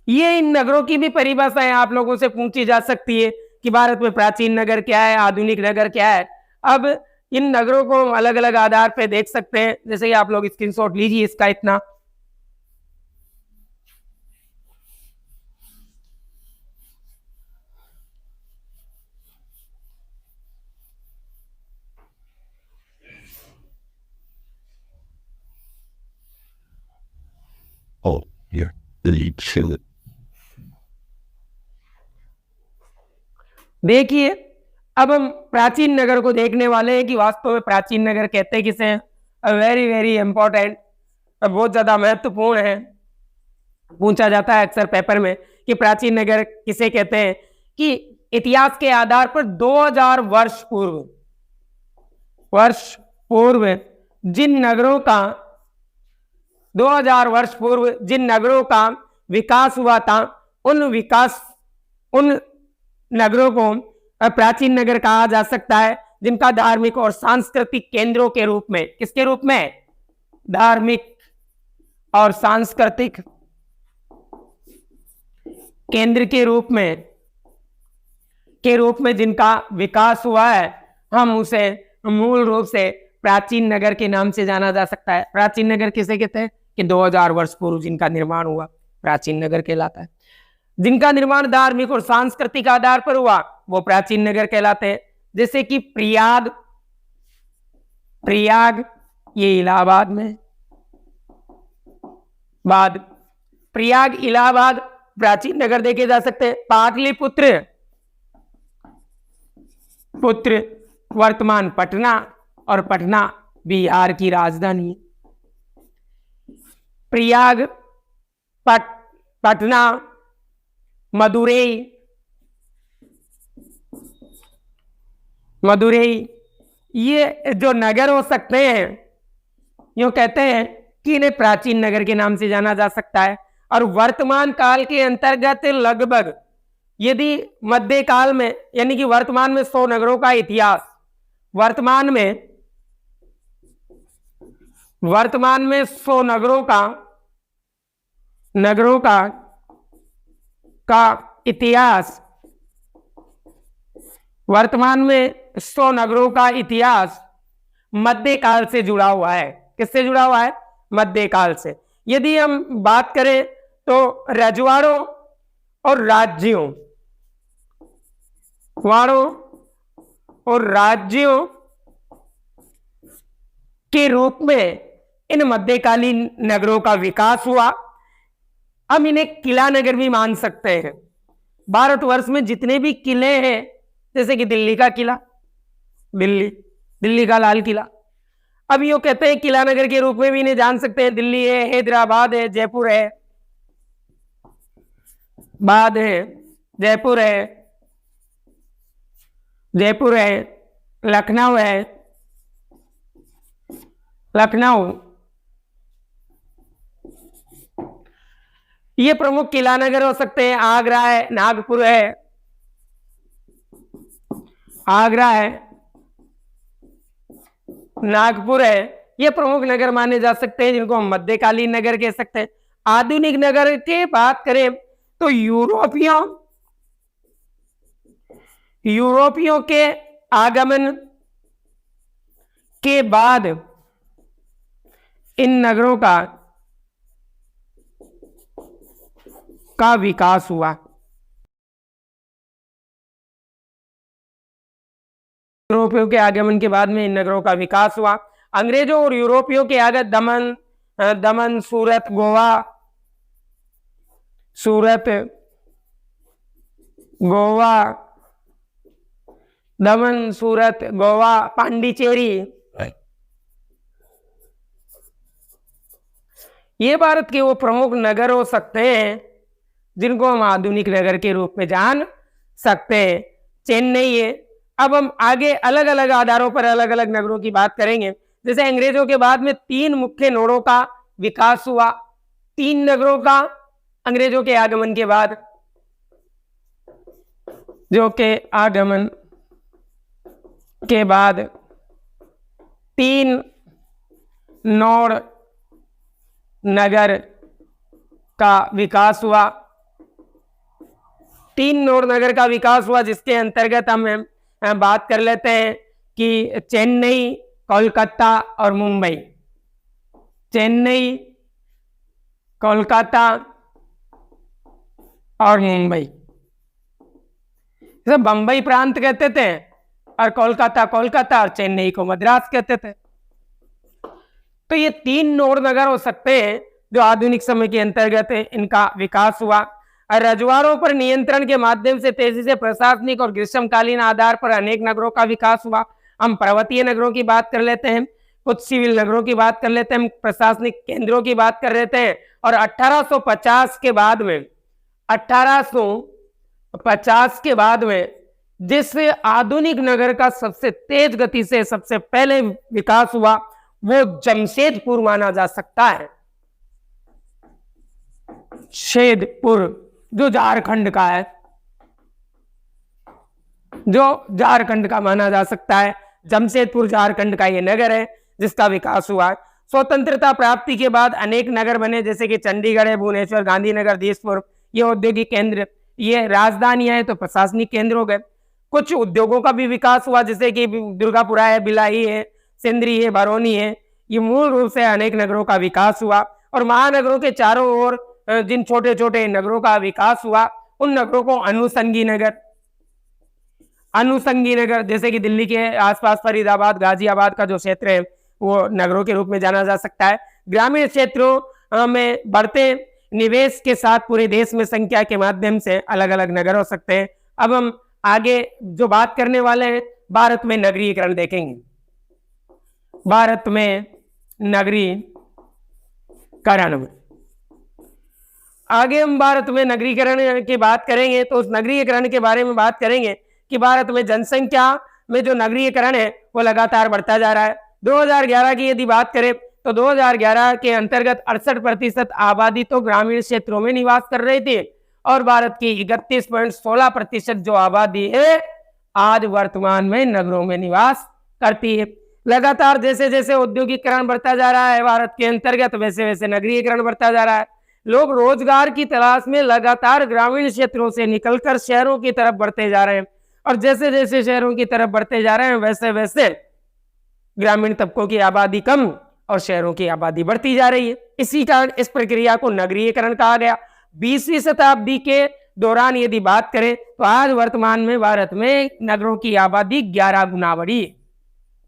ये इन नगरों की भी परिभाषाएं आप लोगों से पूछी जा सकती है कि भारत में प्राचीन नगर क्या है, आधुनिक नगर क्या है। अब इन नगरों को हम अलग अलग आधार पे देख सकते हैं। जैसे कि आप लोग स्क्रीनशॉट लीजिए इसका इतना। देखिए, अब हम प्राचीन नगर को देखने वाले हैं कि वास्तव में प्राचीन नगर कहते किसे हैं। वेरी वेरी इंपॉर्टेंट, बहुत ज्यादा महत्वपूर्ण है। पूछा जाता है अक्सर पेपर में कि प्राचीन नगर किसे कहते हैं, कि इतिहास के आधार पर 2000 वर्ष पूर्व जिन नगरों का 2000 वर्ष पूर्व जिन नगरों का विकास हुआ था उन नगरों को प्राचीन नगर कहा जा सकता है, जिनका धार्मिक और सांस्कृतिक केंद्रों के रूप में, किसके रूप में? धार्मिक और सांस्कृतिक केंद्र के रूप में जिनका विकास हुआ है, हम उसे मूल रूप से प्राचीन नगर के नाम से जाना जा सकता है। प्राचीन नगर किसे कहते हैं? कि 2000 वर्ष पूर्व जिनका निर्माण हुआ प्राचीन नगर कहलाता है। जिनका निर्माण धार्मिक और सांस्कृतिक आधार पर हुआ वो प्राचीन नगर कहलाते हैं। जैसे कि प्रयाग ये इलाहाबाद में, प्रयाग इलाहाबाद प्राचीन नगर देखे जा सकते हैं। पाटलिपुत्र वर्तमान पटना, और पटना बिहार की राजधानी। प्रयाग, पटना, मदुरई, ये जो नगर हो सकते हैं, यूं कहते हैं कि इन्हें प्राचीन नगर के नाम से जाना जा सकता है। और वर्तमान काल के अंतर्गत लगभग, यदि मध्यकाल में यानी कि वर्तमान में 100 नगरों का इतिहास, वर्तमान में 100 नगरों का इतिहास, वर्तमान में 100 नगरों का इतिहास मध्यकाल से जुड़ा हुआ है। किससे जुड़ा हुआ है? मध्यकाल से। यदि हम बात करें तो रजवाड़ों और राज्यों के रूप में इन मध्यकालीन नगरों का विकास हुआ। हम इन्हें किला नगर भी मान सकते हैं। भारतवर्ष में जितने भी किले हैं, जैसे कि दिल्ली का किला, दिल्ली का लाल किला, अब यो कहते हैं किला नगर के रूप में भी इन्हें जान सकते हैं। दिल्ली है, हैदराबाद है, जयपुर है, जयपुर है, लखनऊ है, ये प्रमुख किला नगर हो सकते हैं। आगरा है, नागपुर है, ये प्रमुख नगर माने जा सकते हैं, जिनको हम मध्यकालीन नगर कह सकते हैं। आधुनिक नगर की बात करें तो यूरोपियों के आगमन के बाद इन नगरों का विकास हुआ। यूरोपियों के आगमन के बाद में इन नगरों का विकास हुआ। अंग्रेजों और यूरोपियों के आगत दमन, सूरत, गोवा, पांडिचेरी, ये भारत के वो प्रमुख नगर हो सकते हैं जिनको हम आधुनिक नगर के रूप में जान सकते हैं। चेन्नई है। अब हम आगे अलग अलग आधारों पर अलग अलग नगरों की बात करेंगे। जैसे अंग्रेजों के बाद में 3 मुख्य नोडों का विकास हुआ। 3 नगरों का अंग्रेजों के आगमन के बाद, जो के आगमन के बाद 3 नोड नगर का विकास हुआ। 3 नोड नगर का विकास हुआ, जिसके अंतर्गत हम बात कर लेते हैं कि चेन्नई, कोलकाता और मुंबई। चेन्नई, कोलकाता और मुंबई। जैसे बंबई प्रांत कहते थे और कोलकाता और चेन्नई को मद्रास कहते थे। तो ये 3 नोड नगर हो सकते हैं जो आधुनिक समय के अंतर्गत इनका विकास हुआ। और रजवाड़ों पर नियंत्रण के माध्यम से तेजी से प्रशासनिक और ग्रीष्मकालीन आधार पर अनेक नगरों का विकास हुआ। हम पर्वतीय नगरों की बात कर लेते हैं, कुछ सिविल नगरों की बात कर लेते हैं, प्रशासनिक केंद्रों की बात कर लेते हैं। और 1850 के बाद में जिस आधुनिक नगर का सबसे तेज गति से सबसे पहले विकास हुआ वो जमशेदपुर माना जा सकता है। शेदपुर, जो झारखंड का माना जा सकता है। जमशेदपुर झारखंड का ये नगर है जिसका विकास हुआ। स्वतंत्रता प्राप्ति के बाद अनेक नगर बने, जैसे कि चंडीगढ़ है, भुवनेश्वर, गांधीनगर, दिसपुर, ये औद्योगिक केंद्र, ये राजधानियां है तो प्रशासनिक केंद्र हो गए। कुछ उद्योगों का भी विकास हुआ, जैसे कि दुर्गापुरा है, भिलाई है, सिंदरी है, बरौनी है। ये मूल रूप से अनेक नगरों का विकास हुआ। और महानगरों के चारों ओर जिन छोटे छोटे नगरों का विकास हुआ उन नगरों को अनुषंगी नगर, जैसे कि दिल्ली के आसपास फरीदाबाद, गाजियाबाद का जो क्षेत्र है वो नगरों के रूप में जाना जा सकता है। ग्रामीण क्षेत्रों में बढ़ते निवेश के साथ पूरे देश में संख्या के माध्यम से अलग अलग नगर हो सकते हैं। अब हम आगे जो बात करने वाले हैं भारत में नगरीकरण देखेंगे। भारत में नगरीकरण, आगे हम भारत में नगरीकरण की बात करेंगे तो उस नगरीकरण के बारे में बात करेंगे कि भारत में जनसंख्या में जो नगरीकरण है वो लगातार बढ़ता जा रहा है। 2011 की यदि बात करें तो 2011 के अंतर्गत 68% आबादी तो ग्रामीण क्षेत्रों में निवास कर रही थी और भारत की 31.16% जो आबादी है आज वर्तमान में नगरों में निवास करती है। लगातार जैसे जैसे औद्योगिकरण बढ़ता जा रहा है भारत के अंतर्गत, वैसे वैसे नगरीकरण बढ़ता जा रहा है। लोग रोजगार की तलाश में लगातार ग्रामीण क्षेत्रों से निकलकर शहरों की तरफ बढ़ते जा रहे हैं और जैसे जैसे शहरों की तरफ बढ़ते जा रहे हैं वैसे वैसे ग्रामीण तबकों की आबादी कम और शहरों की आबादी बढ़ती जा रही है। इसी कारण इस प्रक्रिया को नगरीकरण कहा गया। 20वीं शताब्दी के दौरान यदि बात करें तो आज वर्तमान में भारत में नगरों की आबादी 11 गुना बढ़ी है।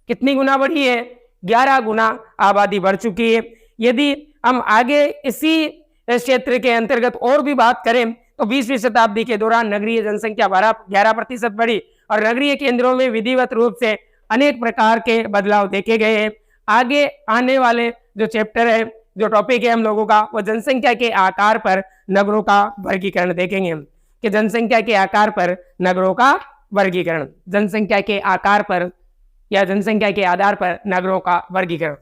कितनी गुना बढ़ी है? 11 गुना आबादी बढ़ चुकी है। यदि हम आगे इसी क्षेत्र के अंतर्गत और भी बात करें तो 20वीं शताब्दी के दौरान नगरीय जनसंख्या 11% बढ़ी और नगरीय केंद्रों में विधिवत रूप से अनेक प्रकार के बदलाव देखे गए हैं। आगे आने वाले जो चैप्टर है, जो टॉपिक है हम लोगों का, वो जनसंख्या के आकार पर नगरों का वर्गीकरण देखेंगे हम, कि जनसंख्या के आकार पर नगरों का वर्गीकरण, जनसंख्या के आकार पर या जनसंख्या के आधार पर नगरों का वर्गीकरण।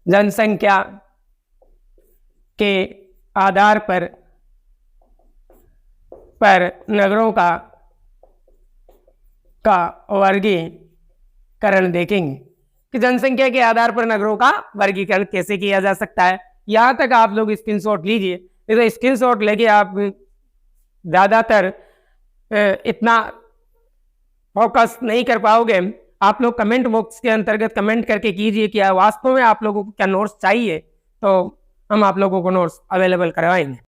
जनसंख्या के आधार पर नगरों का वर्गीकरण देखेंगे कि जनसंख्या के आधार पर नगरों का वर्गीकरण कैसे किया जा सकता है। यहां तक आप लोग स्क्रीनशॉट लीजिए, तो स्क्रीनशॉट लेके आप ज्यादातर इतना फोकस नहीं कर पाओगे। आप लोग कमेंट बॉक्स के अंतर्गत कमेंट करके कीजिए कि वास्तव में आप लोगों को क्या नोट्स चाहिए, तो हम आप लोगों को नोट्स अवेलेबल करवाएंगे।